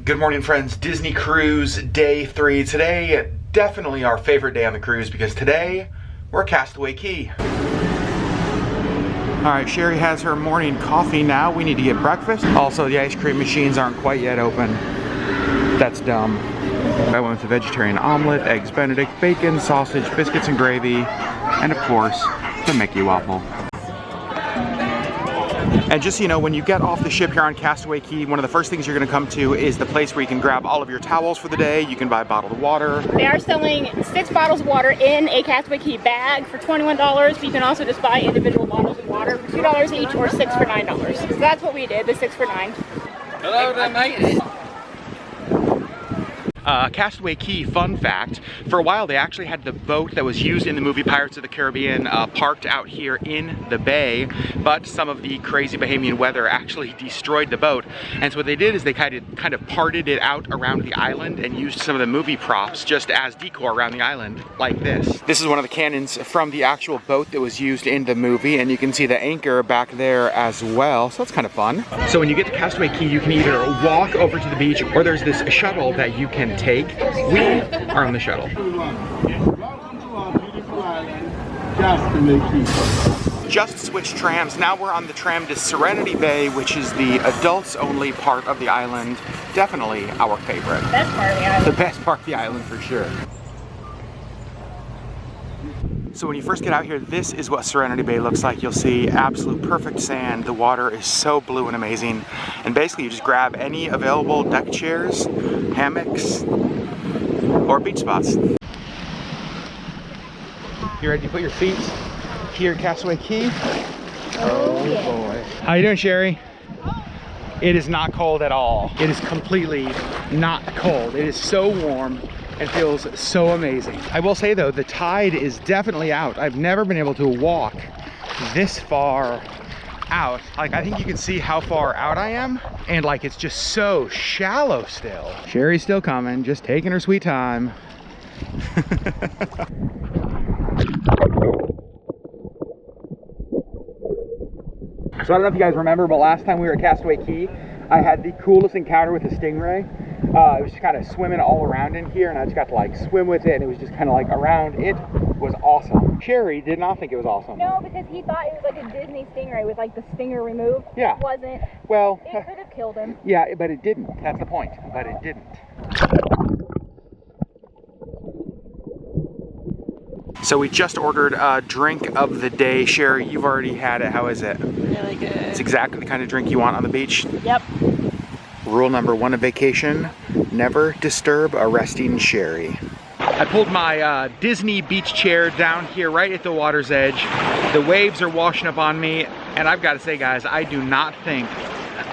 Good morning, friends. Disney Cruise Day 3. Today, definitely our favorite day on the cruise because today, we're at Castaway Cay. Alright, Sherry has her morning coffee now. We need to get breakfast. Also, the ice cream machines aren't quite yet open. That's dumb. I went with the vegetarian omelet, eggs Benedict, bacon, sausage, biscuits and gravy, and of course, the Mickey waffle. And just so you know, when you get off the ship here on Castaway Cay, one of the first things you're going to come to is the place where you can grab all of your towels for the day. You can buy bottled water. They are selling 6 bottles of water in a Castaway Cay bag for $21, but you can also just buy individual bottles of water for $2 each or 6 for $9. So that's what we did, the 6 for $9. Hello there, mate. Castaway Cay, fun fact, for a while they actually had the boat that was used in the movie Pirates of the Caribbean parked out here in the bay, but some of the crazy Bahamian weather actually destroyed the boat. And so what they did is they kind of parted it out around the island and used some of the movie props just as decor around the island, like this. This is one of the cannons from the actual boat that was used in the movie, and you can see the anchor back there as well, so that's kind of fun. So when you get to Castaway Cay, you can either walk over to the beach or there's this shuttle that you can take. We are on the shuttle. Just switched trams. Now we're on the tram to Serenity Bay, which is the adults only part of the island. Definitely our favorite. Best part of the island. The best part of the island for sure. So when you first get out here, this is what Serenity Bay looks like. You'll see absolute perfect sand. The water is so blue and amazing. And basically you just grab any available deck chairs, hammocks, or beach spots. You ready to put your feet here at Castaway Cay? Oh yeah. Boy. How you doing, Sherry? It is not cold at all. It is completely not cold. It is so warm and feels so amazing. I will say though, the tide is definitely out. I've never been able to walk this far out. Like, I think you can see how far out I am, and like it's just so shallow still. Sherry's still coming, just taking her sweet time. So I don't know if you guys remember, but last time we were at Castaway Cay, I had the coolest encounter with a stingray. It was just kind of swimming all around in here, and I just got to like swim with it, and it was just kind of like around. It was awesome. Sherry did not think it was awesome. No, because he thought it was like a Disney stingray with like the stinger removed. Yeah. It wasn't. Well, it could have killed him. Yeah, but it didn't. That's the point. But it didn't. So we just ordered a drink of the day. Sherry, you've already had it. How is it? Really good. It's exactly the kind of drink you want on the beach. Yep. Rule number 1 of vacation, never disturb a resting Sherry. I pulled my Disney beach chair down here right at the water's edge. The waves are washing up on me, and I've got to say, guys, I do not think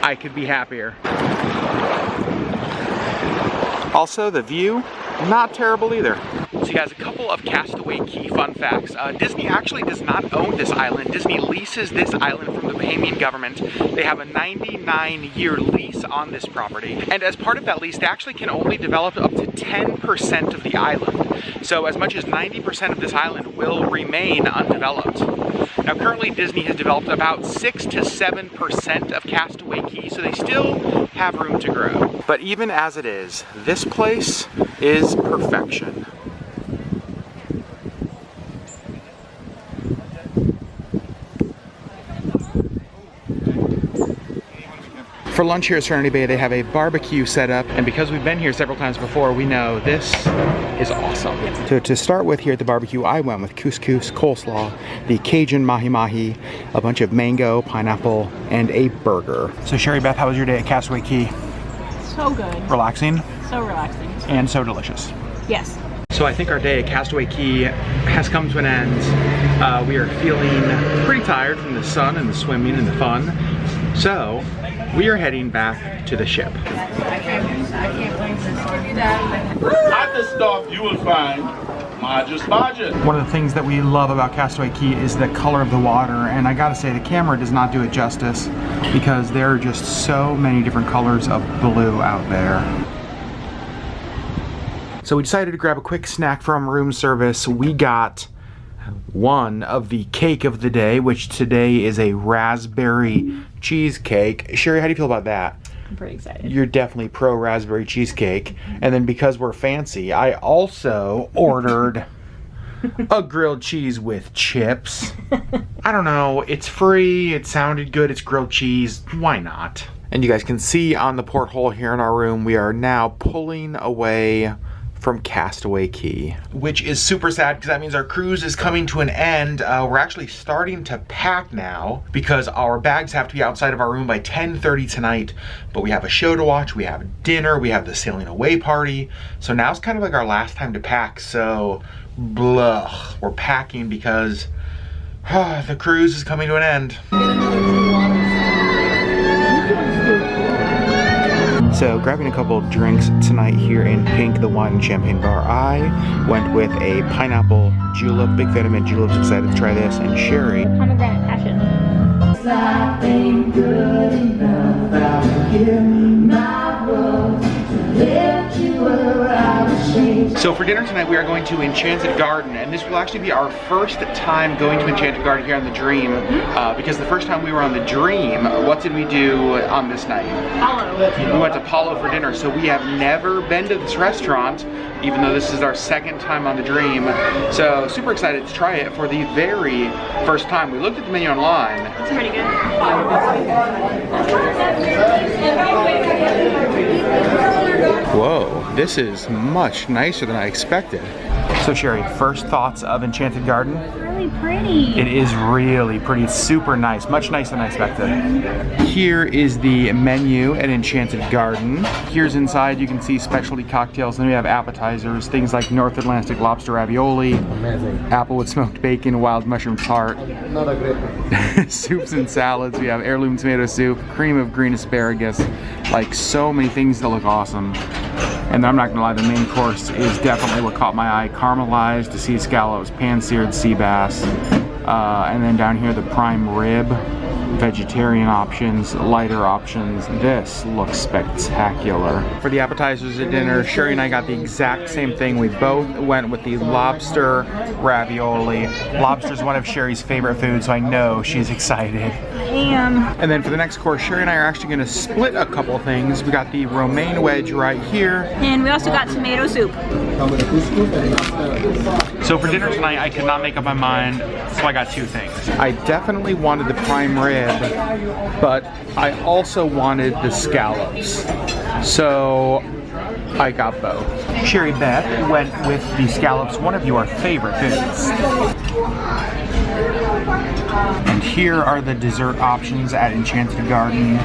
I could be happier. Also, the view, not terrible either. So you guys, a couple of Castaway Cay fun facts. Disney actually does not own this island. Disney leases this island from the Bahamian government. They have a 99-year lease on this property. And as part of that lease, they actually can only develop up to 10% of the island. So as much as 90% of this island will remain undeveloped. Now currently Disney has developed about 6 to 7% of Castaway Cay, so they still have room to grow. But even as it is, this place is perfection. For lunch here at Serenity Bay, they have a barbecue set up, and because we've been here several times before, we know this is awesome. So to start with here at the barbecue, I went with couscous, coleslaw, the Cajun mahi-mahi, a bunch of mango, pineapple, and a burger. So Sherry Beth, how was your day at Castaway Cay? So good. Relaxing? So relaxing. And so delicious. Yes. So I think our day at Castaway Cay has come to an end. We are feeling pretty tired from the sun and the swimming and the fun. So we are heading back to the ship. Other stuff you will find Marge's budget. One of the things that we love about Castaway Cay is the color of the water, and I gotta say the camera does not do it justice because there are just so many different colors of blue out there. So we decided to grab a quick snack from room service. We got one of the cake of the day, which today is a raspberry cheesecake. Sherri, how do you feel about that? I'm pretty excited. You're definitely pro raspberry cheesecake. And then because we're fancy, I also ordered a grilled cheese with chips. I don't know, it's free, it sounded good, it's grilled cheese, why not? And you guys can see on the porthole here in our room, we are now pulling away from Castaway Cay, which is super sad because that means our cruise is coming to an end. We're actually starting to pack now because our bags have to be outside of our room by 10:30 tonight, but we have a show to watch, we have dinner, we have the sailing away party. So now it's kind of like our last time to pack, so blah, we're packing because the cruise is coming to an end. So grabbing a couple of drinks tonight here in Pink, the wine and champagne bar. I went with a pineapple julep, big fan of mint juleps, excited to try this, and Sherri. Pomegranate passion. Nothing good enough out here, my world, to lift you where I was shaped. So for dinner tonight we are going to Enchanted Garden, and this will actually be our first time going to Enchanted Garden here on the Dream, because the first time we were on the Dream, what did we do on this night? Apollo. We went to Apollo for dinner, so we have never been to this restaurant, even though this is our second time on the Dream. So super excited to try it for the very first time. We looked at the menu online. It's pretty good. Whoa, this is much nicer than I expected. So Sherri, first thoughts of Enchanted Garden? Really pretty. It is really pretty, it's super nice, much nicer than I expected. Here is the menu at Enchanted Garden. Here's inside, you can see specialty cocktails, then we have appetizers, things like North Atlantic lobster ravioli, applewood smoked bacon, wild mushroom tart, soups and salads, we have heirloom tomato soup, cream of green asparagus, like so many things that look awesome. And I'm not gonna lie, the main course is definitely what caught my eye. Caramelized sea scallops, pan-seared sea bass, and then down here the prime rib, vegetarian options, lighter options. This looks spectacular. For the appetizers at dinner, Sherri and I got the exact same thing. We both went with the lobster ravioli. Lobster is one of Sherri's favorite foods, so I know she's excited. I am. And then for the next course, Sherri and I are actually gonna split a couple things. We got the romaine wedge right here. And we also got tomato soup. So for dinner tonight, I could not make up my mind, so I got two things. I definitely wanted the prime rib, but I also wanted the scallops. So I got both. Sherri Beth went with the scallops, one of your favorite foods. And here are the dessert options at Enchanted Garden.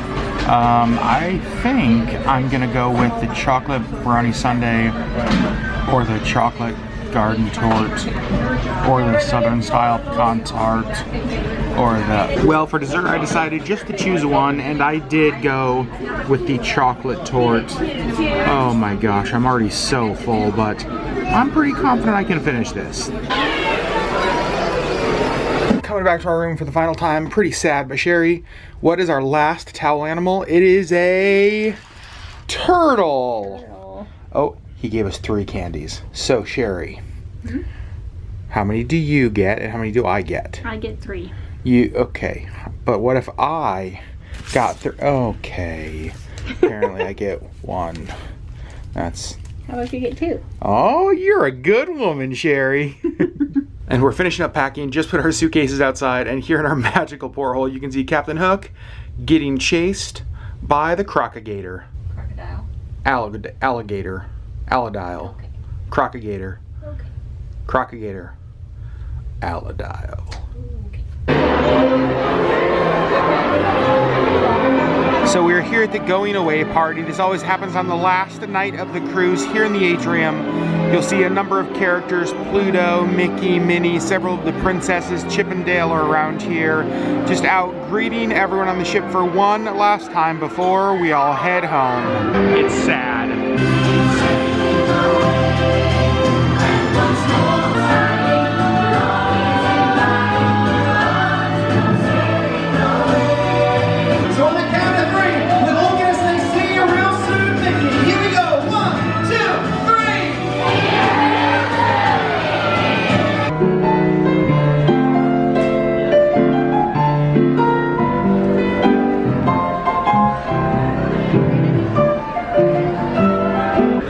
I think I'm gonna go with the chocolate brownie sundae, or the chocolate garden tort, or the southern style pecan tart, or the... Well, for dessert I decided just to choose one, and I did go with the chocolate tort. Oh my gosh, I'm already so full, but I'm pretty confident I can finish this. Coming back to our room for the final time, pretty sad, but Sherri, what is our last towel animal? It is a turtle. Oh, he gave us 3 candies. So Sherri, how many do you get and how many do I get? I get 3. You, okay, but what if I got 3? Okay, apparently I get 1. That's... How about if you get 2? Oh, you're a good woman, Sherri. And we're finishing up packing, just put our suitcases outside, and here in our magical porthole, you can see Captain Hook getting chased by the crocodiler. Crocodile. Alligator. Allidial. Okay. Crocodiler. Okay. Crocodiler. Allidial. So we're here at the going away party. This always happens on the last night of the cruise here in the atrium. You'll see a number of characters, Pluto, Mickey, Minnie, several of the princesses, Chip and Dale are around here, just out greeting everyone on the ship for one last time before we all head home. It's sad.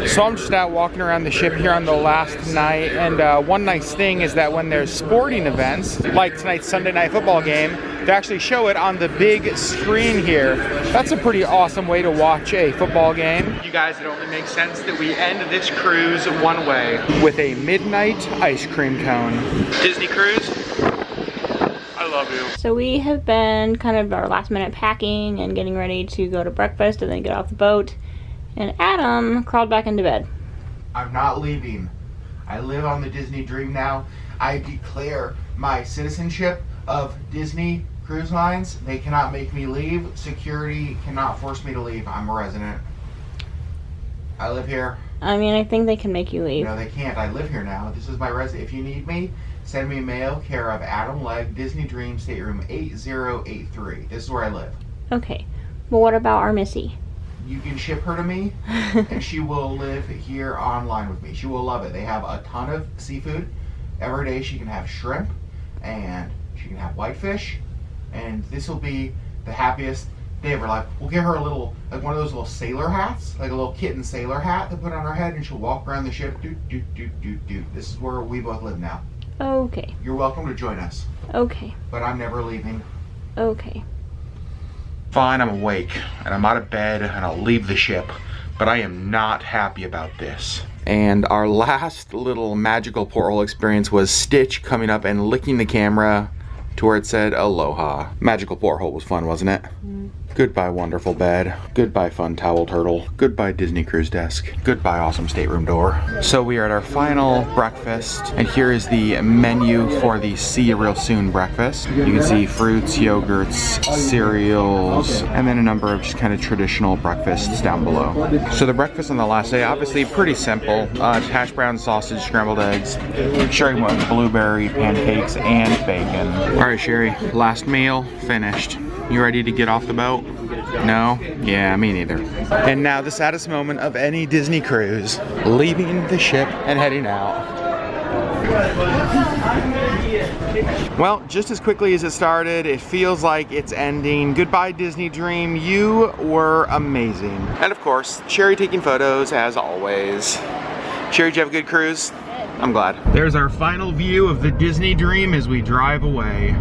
So I'm just out walking around the ship here on the last night, and one nice thing is that when there's sporting events, like tonight's Sunday night football game, they actually show it on the big screen here. That's a pretty awesome way to watch a football game. You guys, it only makes sense that we end this cruise one way, with a midnight ice cream cone. Disney cruise, I love you. So we have been kind of our last minute packing and getting ready to go to breakfast and then get off the boat. And Adam crawled back into bed. I'm not leaving. I live on the Disney dream now. I declare my citizenship of Disney Cruise Lines. They cannot make me leave. Security cannot force me to leave. I'm a resident. I live here. I mean, I think they can make you leave. No, they can't. I live here now. This is my residence. If you need me, send me mail, care of Adam Legg, Disney Dream, Stateroom 8083. This is where I live. Okay. Well, what about our Missy? You can ship her to me, and she will live here online with me. She will love it. They have a ton of seafood. Every day she can have shrimp, and she can have whitefish, and this will be the happiest day of her life. We'll get her a little, like one of those little sailor hats, like a little kitten sailor hat to put on her head, and she'll walk around the ship. Doot, doot, doot, doot, doot. This is where we both live now. Okay. You're welcome to join us. Okay. But I'm never leaving. Okay. Fine, I'm awake, and I'm out of bed, and I'll leave the ship, but I am not happy about this. And our last little magical porthole experience was Stitch coming up and licking the camera to where it said aloha. Magical porthole was fun, wasn't it? Goodbye, wonderful bed. Goodbye, fun towel turtle. Goodbye, Disney cruise desk. Goodbye, awesome stateroom door. So we are at our final breakfast, and here is the menu for the See You Real Soon breakfast. You can see fruits, yogurts, cereals, and then a number of just kind of traditional breakfasts down below. So the breakfast on the last day, obviously pretty simple. Just hash brown, sausage, scrambled eggs. Sherri went with blueberry pancakes and bacon. All right, Sherri, last meal finished. You ready to get off the boat? No? Yeah, me neither. And now the saddest moment of any Disney cruise, leaving the ship and heading out. Well, just as quickly as it started, it feels like it's ending. Goodbye, Disney Dream. You were amazing. And of course, Sherri taking photos as always. Sherri, did you have a good cruise? I'm glad. There's our final view of the Disney Dream as we drive away.